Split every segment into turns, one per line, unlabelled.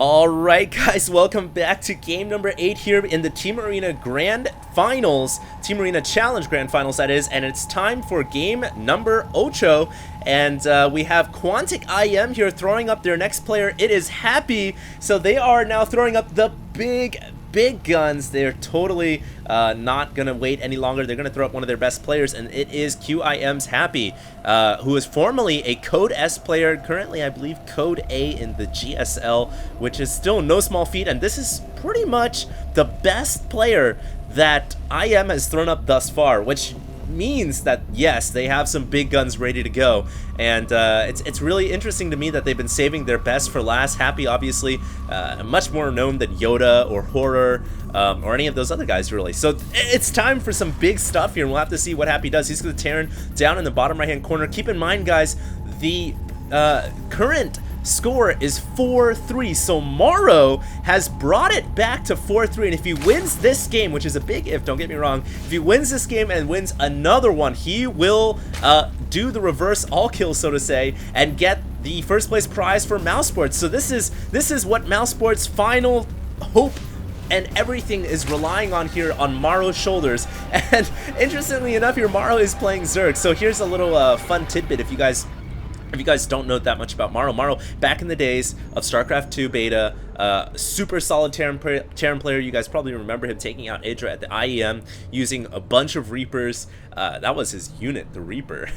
Alright guys, welcome back to game number 8 here in the Team Arena Grand Finals, Team Arena Challenge Grand Finals that is, and it's time for game number 8, and we have Quantic IM here throwing up their next player. It is Happy, so they are now throwing up the big guns. They're totally not gonna wait any longer. They're gonna throw up one of their best players, and it is QIM's Happy, who is formerly a Code S player, currently I believe Code A in the GSL, which is still no small feat, and this is pretty much the best player that IM has thrown up thus far, which means that yes, they have some big guns ready to go, and it's really interesting to me that they've been saving their best for last. Happy, obviously, much more known than Yoda or Horror or any of those other guys, really. So it's time for some big stuff here, and we'll have to see what Happy does. He's going to Terran down in the bottom right-hand corner. Keep in mind, guys, the current score is 4-3, so Morrow has brought it back to 4-3, and if he wins this game, which is a big if, don't get me wrong, if he wins this game and wins another one, he will do the reverse all kill, so to say, and get the first place prize for Mousesports. So this is what Mousesports' final hope and everything is relying on here on Morrow's shoulders. And interestingly enough here, Morrow is playing Zerg. So here's a little fun tidbit if you guys don't know that much about Morrow, back in the days of StarCraft 2 beta, super solid Terran player. You guys probably remember him taking out Idra at the IEM using a bunch of Reapers. That was his unit, the Reaper.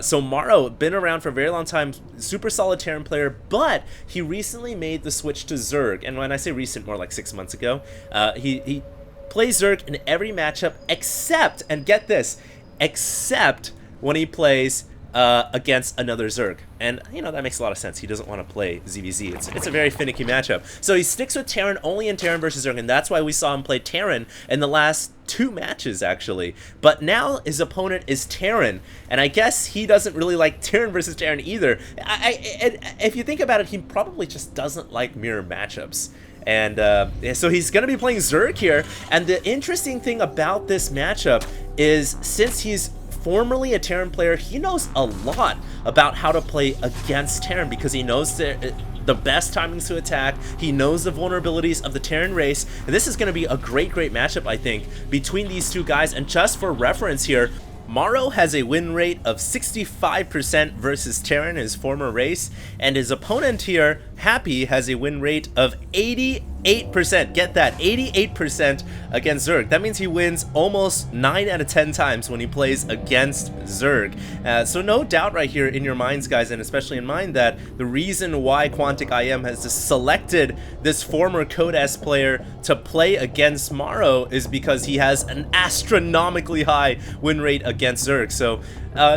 So Morrow, been around for a very long time, super solid Terran player, but he recently made the switch to Zerg. And when I say recent, more like 6 months ago, he plays Zerg in every matchup except, and get this, except when he plays against another Zerg. And, you know, that makes a lot of sense. He doesn't want to play ZVZ. It's a very finicky matchup. So he sticks with Terran only in Terran versus Zerg, and that's why we saw him play Terran in the last 2 matches, actually. But now his opponent is Terran, and I guess he doesn't really like Terran versus Terran either. If you think about it, he probably just doesn't like mirror matchups. And so he's going to be playing Zerg here, and the interesting thing about this matchup is since he's formerly a Terran player, he knows a lot about how to play against Terran because he knows the best timings to attack. He knows the vulnerabilities of the Terran race, and this is going to be a great matchup, I think, between these two guys. And just for reference here, Morrow has a win rate of 65% versus Terran, his former race, and his opponent here, Happy, has a win rate of 88%. Get that, 88% against Zerg. That means he wins almost 9 out of 10 times when he plays against Zerg. So no doubt right here in your minds, guys, and especially in mine, that the reason why Quantic IM has selected this former Code S player to play against Morrow is because he has an astronomically high win rate against Zerg. So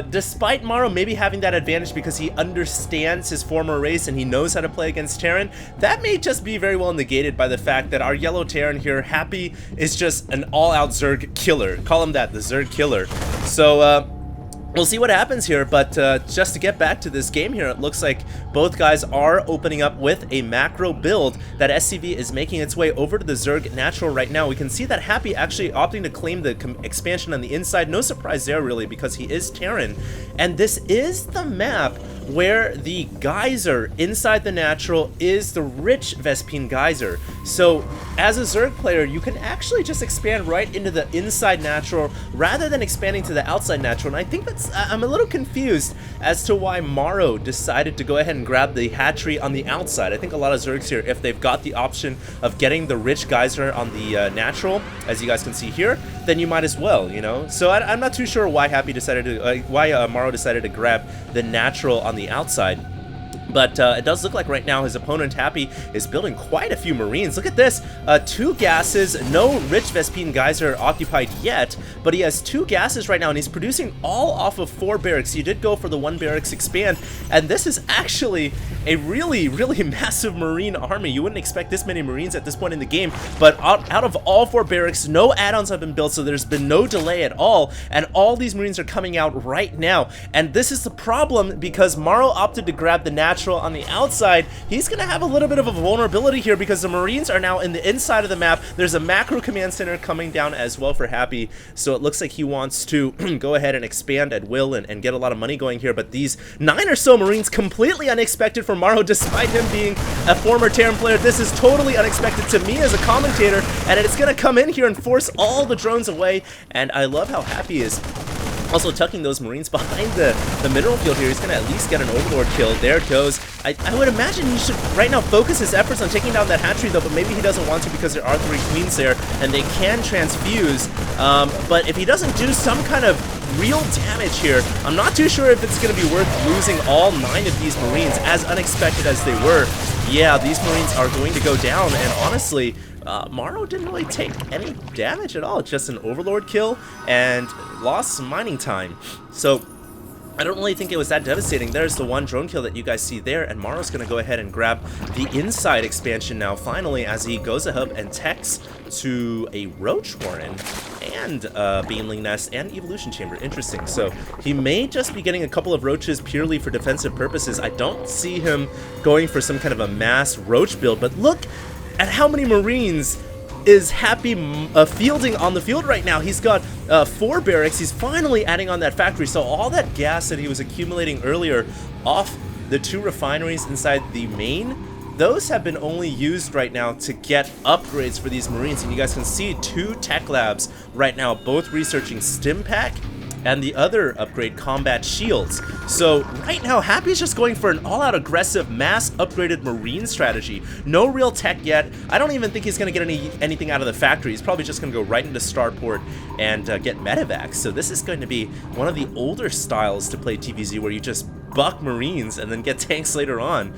despite Morrow maybe having that advantage because he understands his former race and he knows how to play against Terran, that may just be very well negated by the fact that our yellow Terran here, Happy, is just an all-out Zerg killer. Call him that, the Zerg killer. So we'll see what happens here, but just to get back to this game here, it looks like both guys are opening up with a macro build that SCV is making its way over to the Zerg natural right now. We can see that Happy actually opting to claim the expansion on the inside. No surprise there, really, because he is Terran. And this is the map where the geyser inside the natural is the rich Vespene geyser. So as a Zerg player, you can actually just expand right into the inside natural rather than expanding to the outside natural. And I think that's, I'm a little confused as to why Morrow decided to go ahead and grab the hatchery on the outside. I think a lot of Zergs here, if they've got the option of getting the rich geyser on the natural, as you guys can see here, then you might as well, you know? So I'm not too sure why Happy decided to, why Morrow decided to grab the natural on the outside. But it does look like right now his opponent, Happy, is building quite a few Marines. Look at this, 2 gases, no rich Vespene geyser occupied yet, but he has 2 gases right now, and he's producing all off of 4 barracks. He did go for the 1 barracks expand, and this is actually a really massive Marine army. You wouldn't expect this many Marines at this point in the game, but out of all 4 barracks, no add-ons have been built, so there's been no delay at all, and all these Marines are coming out right now. And this is the problem because Morrow opted to grab the natural Supernatural on the outside, he's going to have a little bit of a vulnerability here because the Marines are now in the inside of the map. There's a macro command center coming down as well for Happy, so it looks like he wants to go ahead and expand at will and get a lot of money going here, but these 9 or so Marines, completely unexpected for Maro, despite him being a former Terran player. This is totally unexpected to me as a commentator, and it's going to come in here and force all the drones away, and I love how Happy is also tucking those Marines behind the mineral field here. He's going to at least get an Overlord kill. There it goes. I would imagine he should right now focus his efforts on taking down that hatchery though, but maybe he doesn't want to because there are 3 queens there and they can transfuse. But if he doesn't do some kind of real damage here, I'm not too sure if it's going to be worth losing all 9 of these Marines, as unexpected as they were. Yeah, these Marines are going to go down, and honestly, Maro didn't really take any damage at all. Just an Overlord kill and lost some mining time. So I don't really think it was that devastating. There's the 1 drone kill that you guys see there, and Maro's going to go ahead and grab the inside expansion now, finally, as he goes ahead and techs to a Roach Warren and Beamling Nest and Evolution Chamber. Interesting. So he may just be getting a couple of Roaches purely for defensive purposes. I don't see him going for some kind of a mass Roach build, but look at how many Marines is Happy fielding on the field right now. He's got 4 barracks. He's finally adding on that factory. So all that gas that he was accumulating earlier off the 2 refineries inside the main, those have been only used right now to get upgrades for these Marines. And you guys can see 2 tech labs right now, both researching Stimpak and the other upgrade, Combat Shields. So right now, Happy's just going for an all-out aggressive, mass upgraded Marine strategy. No real tech yet. I don't even think he's going to get anything out of the factory. He's probably just going to go right into Starport and get medevacs. So this is going to be one of the older styles to play TVZ, where you just buck Marines and then get tanks later on.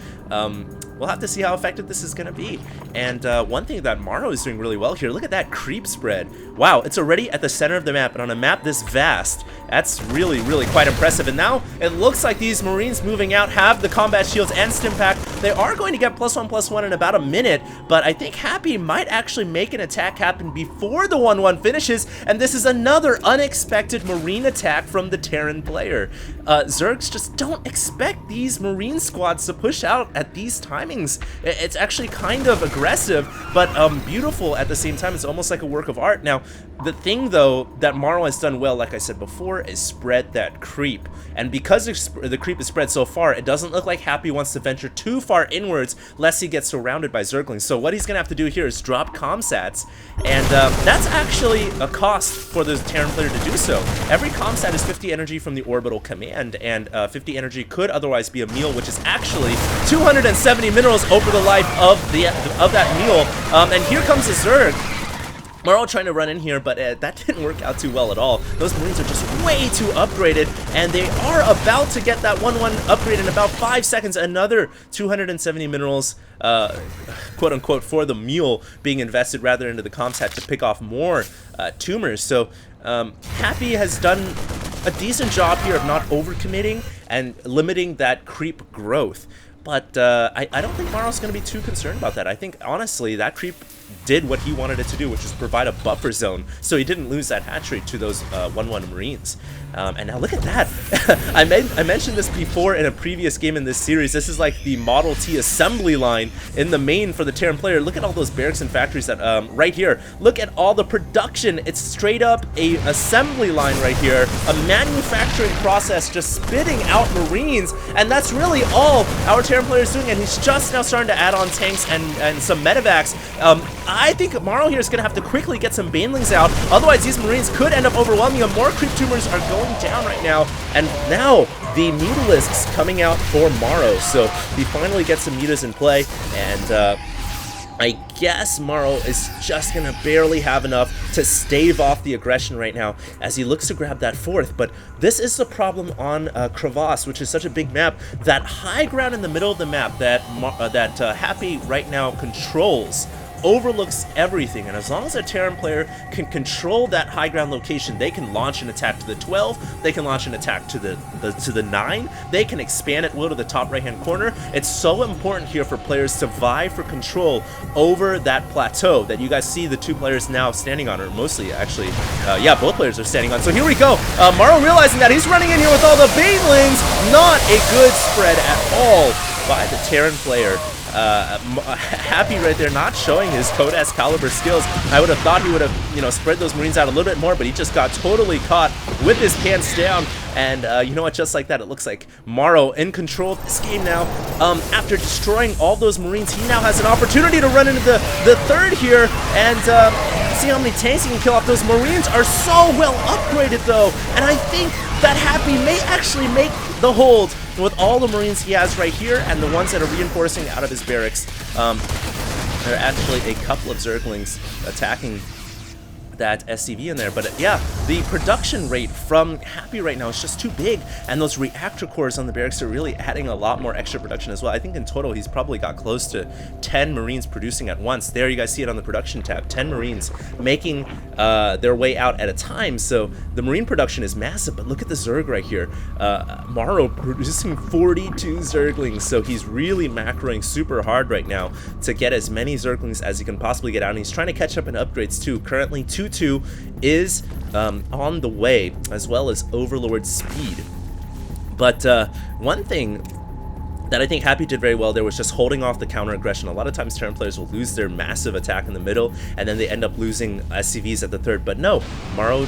We'll have to see how effective this is going to be. And one thing that Maro is doing really well here, look at that creep spread. Wow, it's already at the center of the map, and on a map this vast, that's really, really quite impressive. And now it looks like these Marines moving out have the combat shields and Stimpak. They are going to get +1/+1 in about a minute, but I think Happy might actually make an attack happen before the 1-1 finishes, and this is another unexpected Marine attack from the Terran player. Zergs just don't expect these Marine squads to push out at these timings. It's actually kind of aggressive, but beautiful at the same time. It's almost like a work of art. Now, the thing, though, that Maro has done well, like I said before, is spread that creep. And because the creep is spread so far, it doesn't look like Happy wants to venture too far inwards, lest he gets surrounded by Zerglings. So what he's going to have to do here is drop comsats, and that's actually a cost for the Terran player to do so. Every comsat is 50 energy from the orbital command, and 50 energy could otherwise be a meal, which is actually 270 minerals over the life of that meal. And here comes a Zerg. Maro trying to run in here, but that didn't work out too well at all. Those Marines are just way too upgraded, and they are about to get that 1-1 upgrade in about 5 seconds. Another 270 minerals, quote-unquote, for the mule being invested rather into the comsat to pick off more tumors. So Happy has done a decent job here of not overcommitting and limiting that creep growth. But I don't think Maro's going to be too concerned about that. I think, honestly, that creep did what he wanted it to do, which is provide a buffer zone, so he didn't lose that hatchery to those 1-1 Marines. And now look at that. I mentioned this before in a previous game in this series. This is like the Model T assembly line in the main for the Terran player. Look at all those barracks and factories that right here. Look at all the production. It's straight up a assembly line right here, a manufacturing process just spitting out Marines, and that's really all our Terran player is doing. And he's just now starting to add on tanks and some medevacs. I think Maro here is going to have to quickly get some banelings out, otherwise these Marines could end up overwhelming him. More creep tumors are going down right now, and now the Mutalisks coming out for Maro. So he finally gets some mutas in play, and I guess Maro is just going to barely have enough to stave off the aggression right now as he looks to grab that 4th. But this is the problem on Crevasse, which is such a big map. That high ground in the middle of the map that Happy right now controls overlooks everything, and as long as a Terran player can control that high ground location, they can launch an attack to the 12, they can launch an attack to the 9, they can expand at will to the top right hand corner. It's so important here for players to vie for control over that plateau that you guys see the 2 players now standing on, or mostly actually, yeah, both players are standing on. So here we go, Maro realizing that he's running in here with all the banelings. Not a good spread at all. by the Terran player. Happy right there, not showing his Kodas caliber skills. I would have thought he would have, you know, spread those Marines out a little bit more, but he just got totally caught with his pants down. And you know what, just like that, it looks like Morrow in control of this game now. After destroying all those Marines, he now has an opportunity to run into the third here, and see how many tanks he can kill off. Those Marines are so well upgraded though, and I think that Happy may actually make the hold with all the Marines he has right here and the ones that are reinforcing out of his barracks. There are actually a couple of Zerglings attacking that SCV in there, but yeah, the production rate from Happy right now is just too big, and those reactor cores on the barracks are really adding a lot more extra production as well. I think in total he's probably got close to 10 Marines producing at once. There, you guys see it on the production tab, 10 Marines making their way out at a time, so the Marine production is massive. But look at the Zerg right here, Morrow producing 42 Zerglings, so he's really macroing super hard right now to get as many Zerglings as he can possibly get out, and he's trying to catch up in upgrades too. Currently 2 is on the way, as well as Overlord speed. But one thing that I think Happy did very well there was just holding off the counter aggression. A lot of times Terran players will lose their massive attack in the middle, and then they end up losing SCVs at the third. But no, Morrow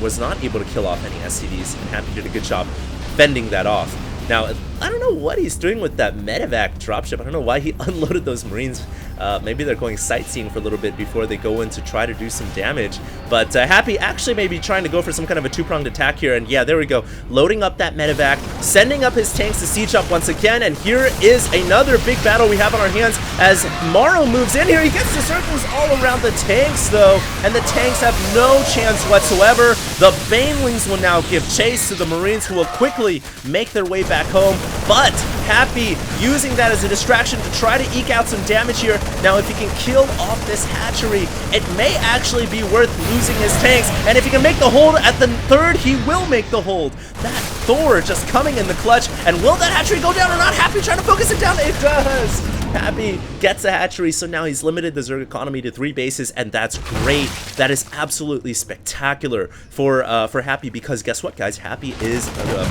was not able to kill off any SCVs, and Happy did a good job fending that off. Now, I don't know what he's doing with that medevac dropship. I don't know why he unloaded those Marines. Maybe they're going sightseeing for a little bit before they go in to try to do some damage. But Happy actually may be trying to go for some kind of a two-pronged attack here. And yeah, there we go. Loading up that medevac, sending up his tanks to siege up once again. And here is another big battle we have on our hands as Morrow moves in here. He gets the circles all around the tanks, though. And the tanks have no chance whatsoever. The Banelings will now give chase to the Marines, who will quickly make their way back home. But Happy using that as a distraction to try to eke out some damage here. Now, if he can kill off this hatchery, it may actually be worth losing his tanks. And if he can make the hold at the third, he will make the hold. That Thor just coming in the clutch. And will that hatchery go down or not? Happy trying to focus it down. It does. Happy gets a hatchery, so now he's limited the Zerg economy to 3 bases, and that's great. That is absolutely spectacular for Happy, because guess what, guys? Happy is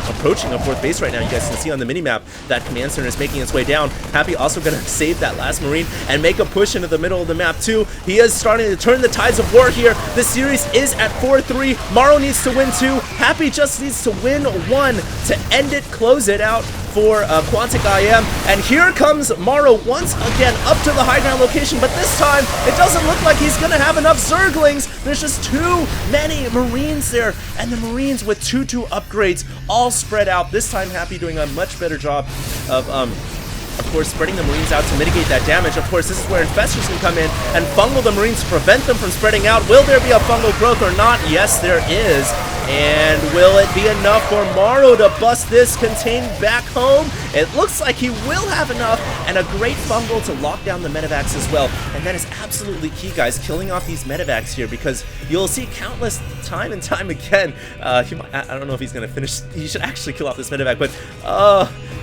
approaching a 4th base right now. You guys can see on the minimap that command center is making its way down. Happy also going to save that last Marine and make a push into the middle of the map too. He is starting to turn the tides of war here. The series is at 4-3. Morrow needs to win 2. Happy just needs to win 1 to end it, close it out for Quantic IM. And here comes Morrow once again up to the high ground location, but this time it doesn't look like he's gonna have enough Zerglings. There's just too many Marines there, and the Marines with 2-2 upgrades all spread out. This time Happy doing a much better job of course, spreading the Marines out to mitigate that damage. Of course, this is where Infestors can come in and fungal the Marines to prevent them from spreading out. Will there be a fungal growth or not? Yes, there is. And will it be enough for Morrow to bust this contained back home? It looks like he will have enough, and a great fungal to lock down the medevacs as well. And that is absolutely key, guys, killing off these medevacs here, because you'll see countless time and time again. I don't know if he's going to finish. He should actually kill off this medevac, but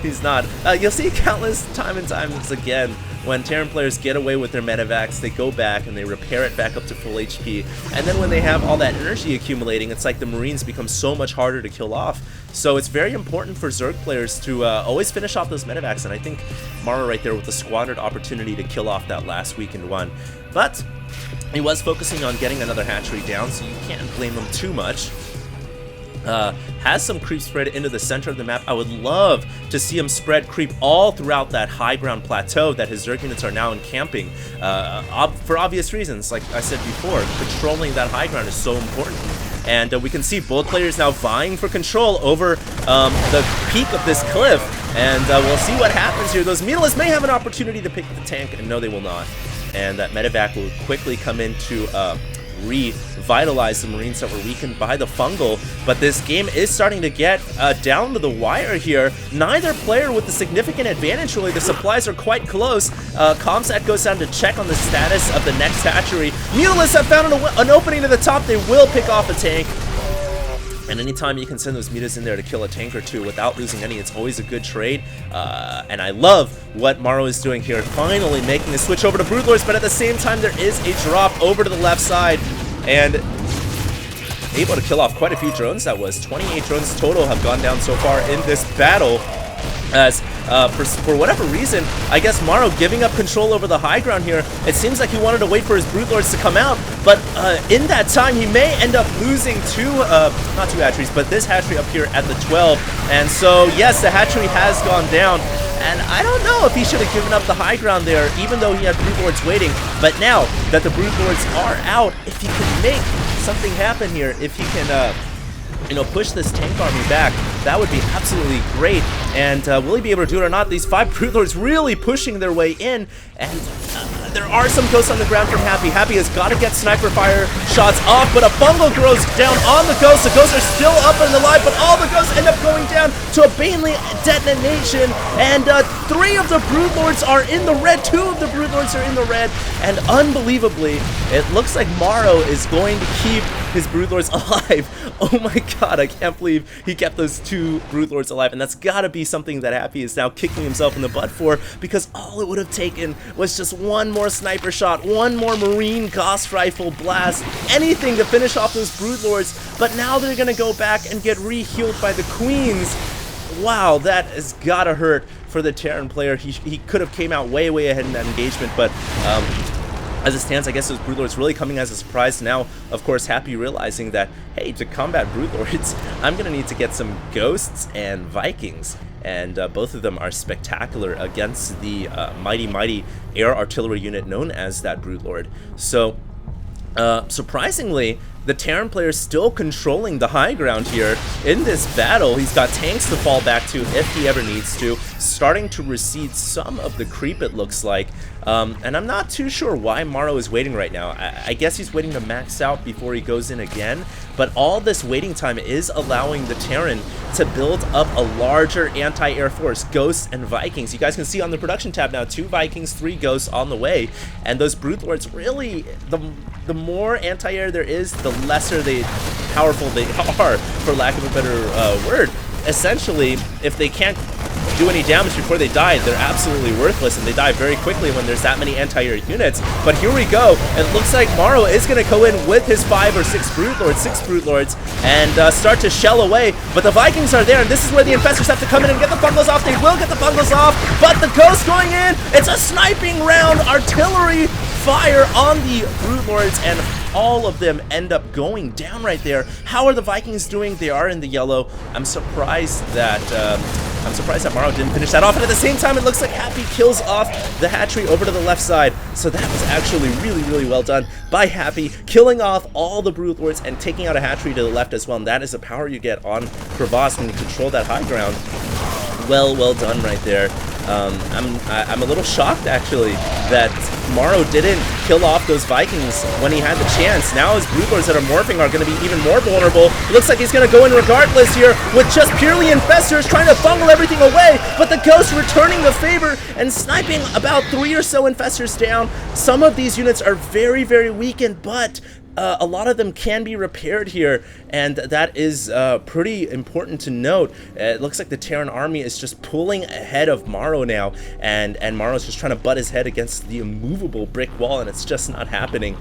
he's not. You'll see countless time and times again when Terran players get away with their medevacs, they go back and they repair it back up to full HP. And then when they have all that energy accumulating, it's like the Marines become so much harder to kill off. So it's very important for Zerg players to always finish off those medevacs. And I think Morrow right there with the squandered opportunity to kill off that last weakened one. But he was focusing on getting another hatchery down, so you can't blame him too much. Has some creep spread into the center of the map. I would love to see him spread creep all throughout that high ground plateau that his Zerg units are now encamping, for obvious reasons. Like I said before, controlling that high ground is so important. And we can see both players now vying for control over the peak of this cliff. And we'll see what happens here. Those Mutalisks may have an opportunity to pick the tank, and no, they will not. And that medevac will quickly come in to revitalize the Marines that were weakened by the fungal. But this game is starting to get down to the wire here. Neither player with a significant advantage, really. The supplies are quite close. Comsat goes down to check on the status of the next hatchery. Mutalisks have found an opening to the top. They will pick off a tank. And anytime you can send those mutas in there to kill a tank or two without losing any, it's always a good trade. And I love what Morrow is doing here, finally making the switch over to Broodlords, but at the same time there is a drop over to the left side, and able to kill off quite a few drones. That was 28 drones total have gone down so far in this battle, as For whatever reason, I guess Maro giving up control over the high ground here. It seems like he wanted to wait for his Brute Lords to come out, but in that time, he may end up losing not two hatcheries, but this hatchery up here at the 12. And so, yes, the hatchery has gone down. And I don't know if he should have given up the high ground there, even though he had Brute Lords waiting. But now that the Brute Lords are out, if he can make something happen here, if he can, you know, push this tank army back, that would be absolutely great. And will he be able to do it or not? These 5 Brute Lords really pushing their way in, and there are some ghosts on the ground from Happy. Happy has got to get sniper fire shots off, but a fungal goes down on the ghosts. The ghosts are still up and alive, but all the ghosts end up going down to a Baneley detonation, and 3 of the Brute Lords are in the red. 2 of the Brute Lords are in the red, and unbelievably, it looks like Maro is going to keep his Brute Lords alive. Oh my god, I can't believe he kept those 2 Brute Lords alive, and that's got to be something that Happy is now kicking himself in the butt for, because all it would have taken was just one more sniper shot, one more Marine Gauss Rifle blast, anything to finish off those Brute Lords, but now they're going to go back and get re-healed by the Queens. Wow, that has got to hurt for the Terran player. He could have came out way ahead in that engagement, but as it stands, I guess those Brute Lords really coming as a surprise. Now, of course, Happy realizing that, hey, to combat Brute Lords, I'm going to need to get some Ghosts and Vikings. And both of them are spectacular against the mighty air artillery unit known as that Brute Lord. So, surprisingly, the Terran player is still controlling the high ground here in this battle. He's got tanks to fall back to if he ever needs to, starting to recede some of the creep, it looks like. And I'm not too sure why Maro is waiting right now. I guess he's waiting to max out before he goes in again, but all this waiting time is allowing the Terran to build up a larger anti-air force, Ghosts and Vikings. You guys can see on the production tab now, 2 Vikings, 3 Ghosts on the way, and those Brute Lords really, the more anti-air there is, the lesser powerful they are, for lack of a better word. Essentially, if they can't do any damage before they die, they're absolutely worthless, and they die very quickly when there's that many anti-air units. But here we go. It looks like Maro is going to go in with his 5 or 6 Brute Lords, and start to shell away. But the Vikings are there, and this is where the Infestors have to come in and get the bungles off. They will get the bungles off, but the Ghost going in. It's a sniping round, artillery fire on the Brute Lords, and all of them end up going down right there. How are the Vikings doing? They are in the yellow. I'm surprised that Maro didn't finish that off, and at the same time, it looks like Happy kills off the hatchery over to the left side. So that was actually really well done by Happy, killing off all the Brute Lords and taking out a hatchery to the left as well. And that is the power you get on Crevasse when you control that high ground. Well done right there. I'm a little shocked actually that Maro didn't kill off those Vikings when he had the chance. Now his Brute Lords that are morphing are going to be even more vulnerable. It looks like he's going to go in regardless here with just purely Infestors trying to fungal everything away, but the Ghost returning the favor and sniping about 3 or so Infestors down. Some of these units are very weakened, but a lot of them can be repaired here, and that is pretty important to note. It looks like the Terran army is just pulling ahead of Maro now, and Maro's just trying to butt his head against the immovable brick wall, and it's just not happening.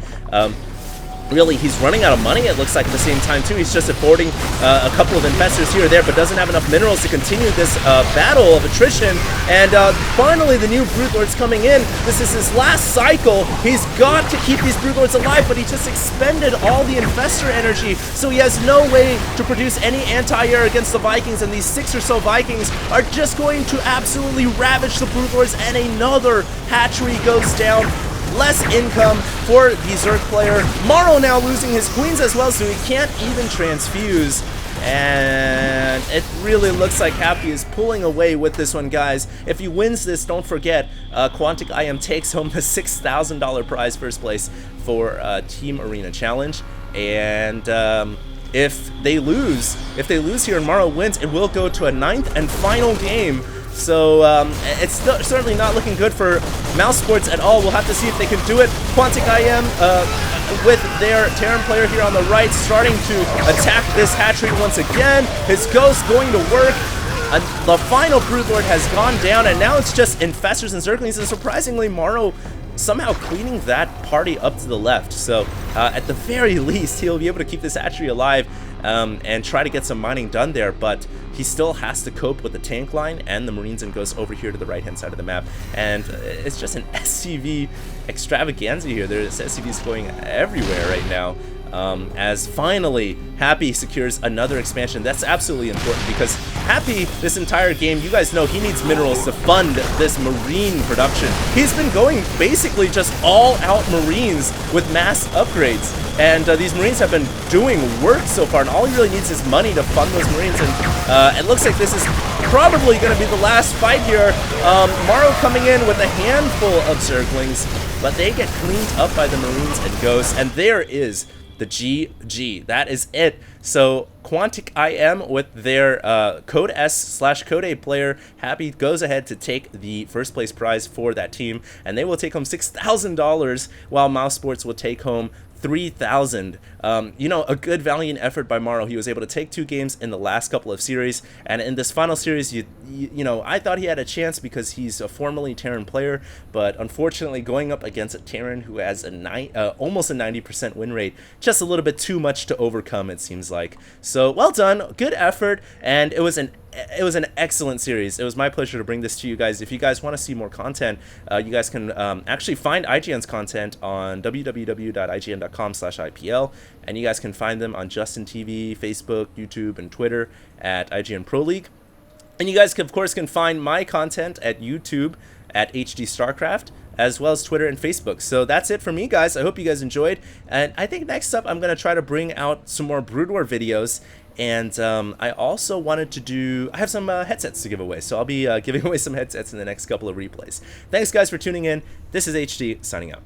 Really, he's running out of money, it looks like, at the same time, too. He's just affording a couple of Infestors here or there, but doesn't have enough minerals to continue this battle of attrition. And finally, the new Brute Lord's coming in. This is his last cycle. He's got to keep these Brute Lords alive, but he just expended all the Infestor energy, so he has no way to produce any anti-air against the Vikings, and these 6 or so Vikings are just going to absolutely ravage the Brute Lords, and another hatchery goes down. Less income for the Zerg player. Maro now losing his Queens as well, so he can't even transfuse. And it really looks like Happy is pulling away with this one, guys. If he wins this, don't forget, Quantic IM takes home the $6,000 prize first place for Team Arena Challenge. And if they lose here and Maro wins, it will go to a 9th and final game. So it's certainly not looking good for Mouse Sports at all. We'll have to see if they can do it. Quantic IM with their Terran player here on the right, starting to attack this hatchery once again. His Ghost going to work. The final Brute Lord has gone down, and now it's just Infestors and Zerglings, and surprisingly, Maro somehow cleaning that party up to the left. So at the very least, he'll be able to keep this hatchery alive. and try to get some mining done there, but he still has to cope with the tank line and the Marines and goes over here to the right-hand side of the map. And it's just an SCV extravaganza here. There's SCVs going everywhere right now. As finally Happy secures another expansion. That's absolutely important because Happy, this entire game, you guys know he needs minerals to fund this Marine production. He's been going basically just all-out Marines with mass upgrades, and these Marines have been doing work so far, and all he really needs is money to fund those Marines, and it looks like this is probably going to be the last fight here. Morrow coming in with a handful of Zerglings, but they get cleaned up by the Marines and Ghosts, and there is the GG. That is it. So Quantic IM with their Code S/Code A player Happy goes ahead to take the first place prize for that team, and they will take home $6,000, while Mouse Sports will take home 3,000. You know, a good valiant effort by Morrow. He was able to take 2 games in the last couple of series, and in this final series, you know, I thought he had a chance because he's a formerly Terran player, but unfortunately going up against a Terran who has a almost a 90% win rate, just a little bit too much to overcome, it seems like. So well done, good effort, and it was an excellent series. It was my pleasure to bring this to you guys. If you guys want to see more content, you guys can actually find IGN's content on www.ign.com/IPL, and you guys can find them on Justin TV, Facebook, YouTube, and Twitter at IGN Pro League. And you guys, of course, can find my content at YouTube at HD StarCraft, as well as Twitter and Facebook. So that's it for me, guys. I hope you guys enjoyed, and I think next up I'm going to try to bring out some more Brood War videos. And I also wanted to I have some headsets to give away, so I'll be giving away some headsets in the next couple of replays. Thanks, guys, for tuning in. This is HD, signing out.